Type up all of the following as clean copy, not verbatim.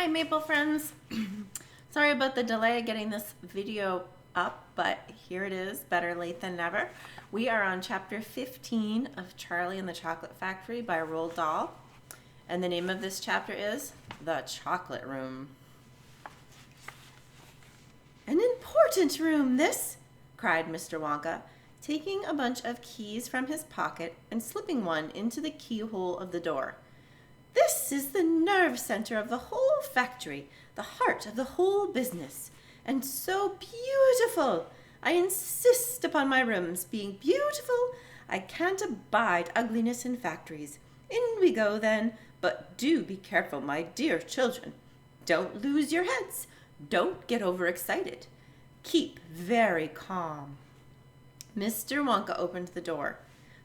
Hi Maple friends. Sorry about the delay getting this video up, but here it is, better late than never. We are on chapter 15 of Charlie and the Chocolate Factory by Roald Dahl. And the name of this chapter is The Chocolate Room. An important room, this, cried Mr. Wonka, taking a bunch of keys from his pocket and slipping one into the keyhole of the door. This is the nerve center of the whole factory, the heart of the whole business, and so beautiful. I insist upon my rooms being beautiful. I can't abide ugliness in factories. In we go, then, but do be careful, my dear children. Don't lose your heads. Don't get overexcited. Keep very calm. Mr. Wonka opened the door.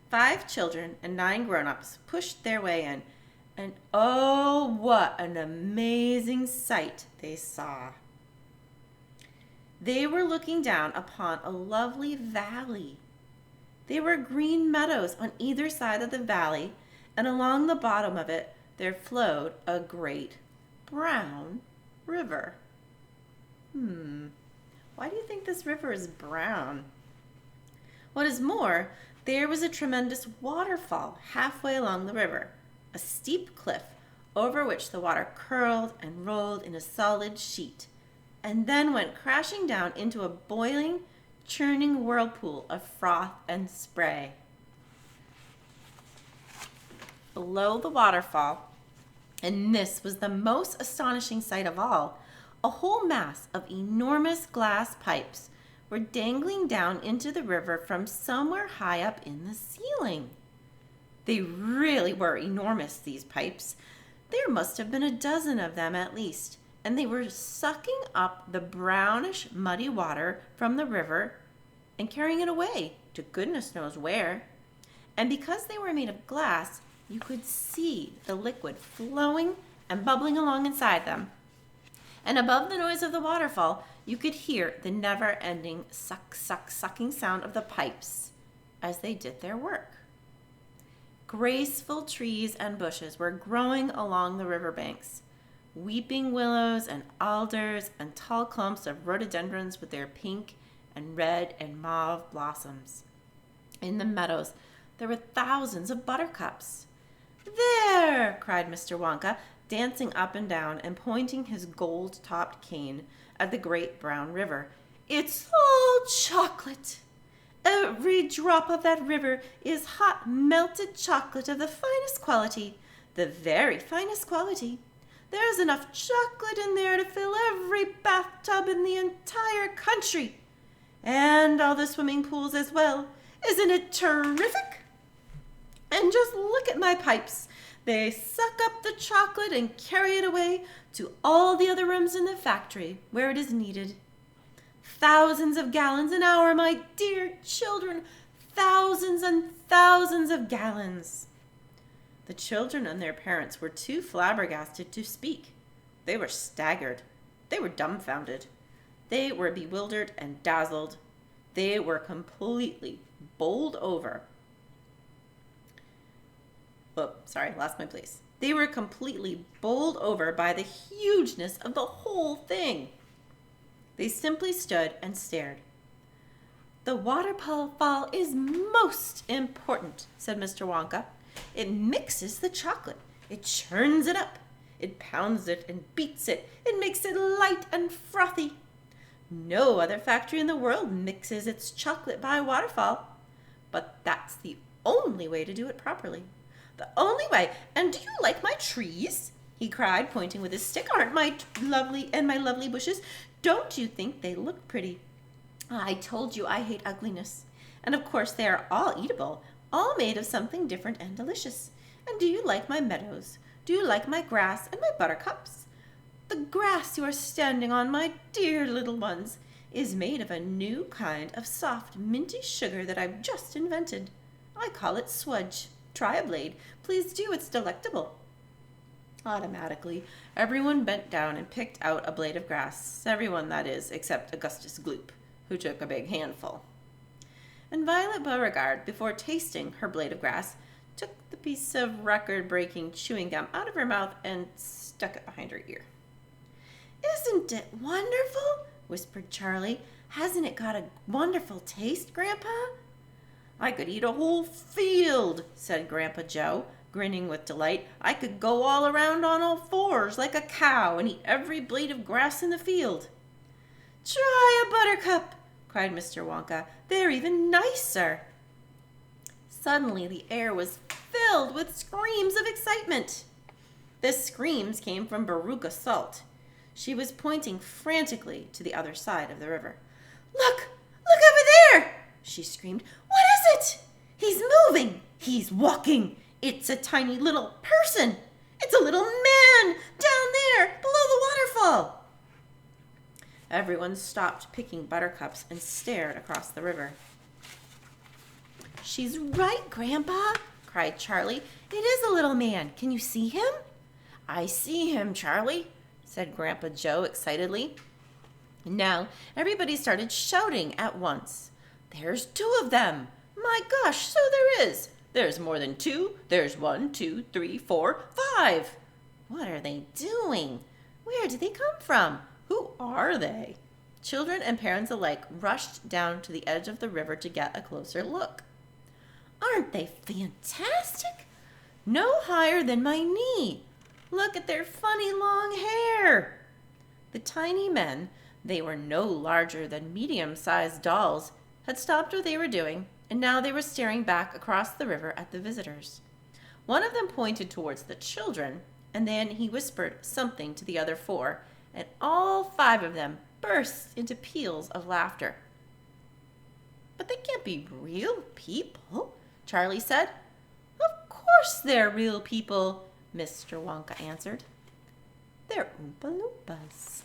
5 children and 9 grown-ups pushed their way in. And oh, what an amazing sight they saw. They were looking down upon a lovely valley. There were green meadows on either side of the valley, and along the bottom of it there flowed a great brown river. Why do you think this river is brown? What is more, there was a tremendous waterfall halfway along the river. A steep cliff over which the water curled and rolled in a solid sheet, and then went crashing down into a boiling, churning whirlpool of froth and spray. Below the waterfall, and this was the most astonishing sight of all, a whole mass of enormous glass pipes were dangling down into the river from somewhere high up in the ceiling. They really were enormous, these pipes. There must have been a dozen of them at least, and they were sucking up the brownish, muddy water from the river and carrying it away to goodness knows where. And because they were made of glass, you could see the liquid flowing and bubbling along inside them. And above the noise of the waterfall, you could hear the never-ending sucking sound of the pipes as they did their work. Graceful trees and bushes were growing along the riverbanks. Weeping willows and alders and tall clumps of rhododendrons with their pink and red and mauve blossoms. In the meadows, there were thousands of buttercups. There, cried Mr. Wonka, dancing up and down and pointing his gold-topped cane at the great brown river. It's all chocolate. Every drop of that river is hot melted chocolate of the finest quality, the very finest quality. There's enough chocolate in there to fill every bathtub in the entire country. And all the swimming pools as well. Isn't it terrific? And just look at my pipes. They suck up the chocolate and carry it away to all the other rooms in the factory where it is needed. Thousands of gallons an hour, my dear children, thousands and thousands of gallons. The children and their parents were too flabbergasted to speak. They were staggered. They were dumbfounded. They were bewildered and dazzled. They were completely bowled over. Lost my place. They were completely bowled over by the hugeness of the whole thing. They simply stood and stared. The waterfall is most important, said Mr. Wonka. It mixes the chocolate. It churns it up. It pounds it and beats it. It makes it light and frothy. No other factory in the world mixes its chocolate by waterfall. But that's the only way to do it properly. The only way. And do you like my trees? He cried, pointing with his stick. Aren't my lovely bushes? Don't you think they look pretty? I told you I hate ugliness. And of course they are all eatable, all made of something different and delicious. And do you like my meadows? Do you like my grass and my buttercups? The grass you are standing on, my dear little ones, is made of a new kind of soft, minty sugar that I've just invented. I call it swudge. Try a blade. Please do, it's delectable. Automatically, everyone bent down and picked out a blade of grass. Everyone, that is, except Augustus Gloop, who took a big handful. And Violet Beauregard, before tasting her blade of grass, took the piece of record-breaking chewing gum out of her mouth and stuck it behind her ear. Isn't it wonderful? Whispered Charlie. Hasn't it got a wonderful taste, Grandpa? I could eat a whole field, said Grandpa Joe, grinning with delight. I could go all around on all fours like a cow and eat every blade of grass in the field. Try a buttercup, cried Mr. Wonka. They're even nicer. Suddenly the air was filled with screams of excitement. The screams came from Veruca Salt. She was pointing frantically to the other side of the river. Look over there, she screamed. What is it? He's moving. He's walking. It's a tiny little person. It's a little man down there below the waterfall. Everyone stopped picking buttercups and stared across the river. She's right, Grandpa, cried Charlie. It is a little man. Can you see him? I see him, Charlie, said Grandpa Joe excitedly. Now everybody started shouting at once. There's 2 of them. My gosh, so there is. There's more than 2. There's 1, 2, 3, 4, 5. What are they doing? Where did they come from? Who are they? Children and parents alike rushed down to the edge of the river to get a closer look. Aren't they fantastic? No higher than my knee. Look at their funny long hair. The tiny men, they were no larger than medium-sized dolls, had stopped what they were doing, and now they were staring back across the river at the visitors. One of them pointed towards the children, and then he whispered something to the other 4, and all 5 of them burst into peals of laughter. But they can't be real people, Charlie said. Of course they're real people, Mr. Wonka answered. They're Oompa Loompas.